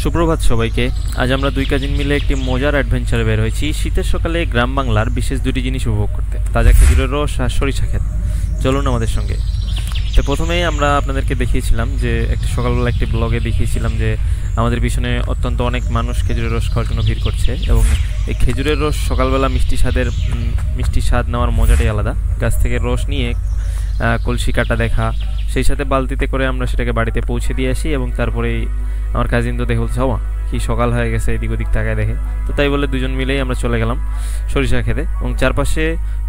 সুপ্রভাত সবাইকে। আজ আমরা দুই কাজিন মিলে একটি মজার অ্যাডভেঞ্চারে বের হয়েছি শীতের সকালে গ্রাম বাংলার বিশেষ দুটি জিনিস উপভোগ করতে, তাজা খেজুরের রস আর সরিষা ক্ষেত। চলুন আমাদের সঙ্গে। তো প্রথমেই আমরা আপনাদেরকে দেখিয়েছিলাম যে সকালবেলা একটি ব্লগে দেখিয়েছিলাম যে আমাদের পিছনে অত্যন্ত অনেক মানুষ খেজুরের রস খাওয়ার জন্য ভিড় করছে, এবং এই খেজুরের রস সকালবেলা মিষ্টি স্বাদ নেওয়ার মজাটাই আলাদা। গাছ থেকে রস নিয়ে কলসি কাটা দেখা, সেই সাথে বালতিতে করে আমরা সেটাকে বাড়িতে পৌঁছে দিয়ে আসি, এবং তারপরেই আমার কাজিন তো দেখে বলছে, হওয়া কি সকাল হয়ে গেছে, এদিক ওদিক তাকায় দেখে। তো তাই বলে দুজন মিলেই আমরা চলে গেলাম সরিষা খেতে, এবং চারপাশে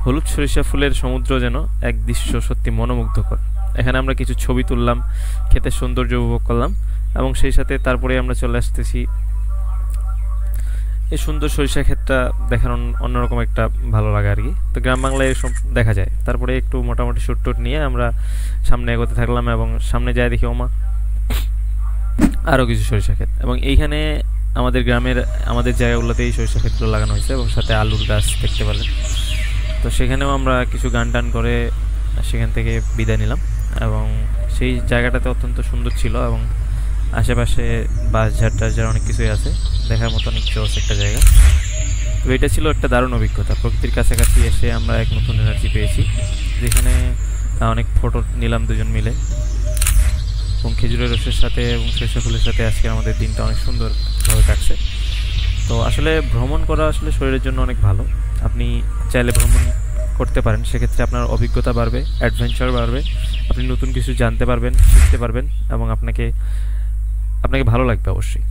হলুদ সরিষা ফুলের সমুদ্র, যেন এক দৃশ্য সত্যি মনোমুগ্ধকর। এখানে আমরা কিছু ছবি তুললাম, ক্ষেতের সৌন্দর্য উপভোগ করলাম, এবং সেই সাথে তারপরে আমরা চলে আসতেছি এই সুন্দর সরিষা ক্ষেতটা দেখার অন্যরকম একটা ভালো লাগে আর কি। তো গ্রাম বাংলায় এসব দেখা যায়। তারপরে একটু মোটামুটি শুট নিয়ে আমরা সামনে এগোতে থাকলাম, এবং সামনে যায় দেখি ওমা আরও কিছু সরিষা ক্ষেত, এবং এইখানে আমাদের জায়গাগুলোতেই সরিষা ক্ষেতগুলো লাগানো হয়েছে, এবং সাথে আলুর গাছ দেখতে পেলেন। তো সেখানেও আমরা কিছু গান টান করে সেখান থেকে বিদায় নিলাম, এবং সেই জায়গাটাতে অত্যন্ত সুন্দর ছিল, এবং আশেপাশে বাঁশঝাড় টাশঝাড় অনেক কিছুই আছে, দেখার মতো অনেক জোস একটা জায়গা। তো এটা ছিল একটা দারুণ অভিজ্ঞতা। প্রকৃতির কাছাকাছি এসে আমরা এক নতুন এনার্জি পেয়েছি, যেখানে অনেক ফটো নিলাম দুজন মিলে, এবং খেজুরের রসের সাথে এবং সরিষা ফুলের সাথে আজকে আমাদের দিনটা অনেক সুন্দরভাবে কাটছে। তো আসলে ভ্রমণ করা আসলে শরীরের জন্য অনেক ভালো। আপনি চাইলে ভ্রমণ করতে পারেন, সেক্ষেত্রে আপনার অভিজ্ঞতা বাড়বে, অ্যাডভেঞ্চার বাড়বে, আপনি নতুন কিছু জানতে পারবেন, শিখতে পারবেন, এবং আপনাকে ভালো লাগবে অবশ্যই।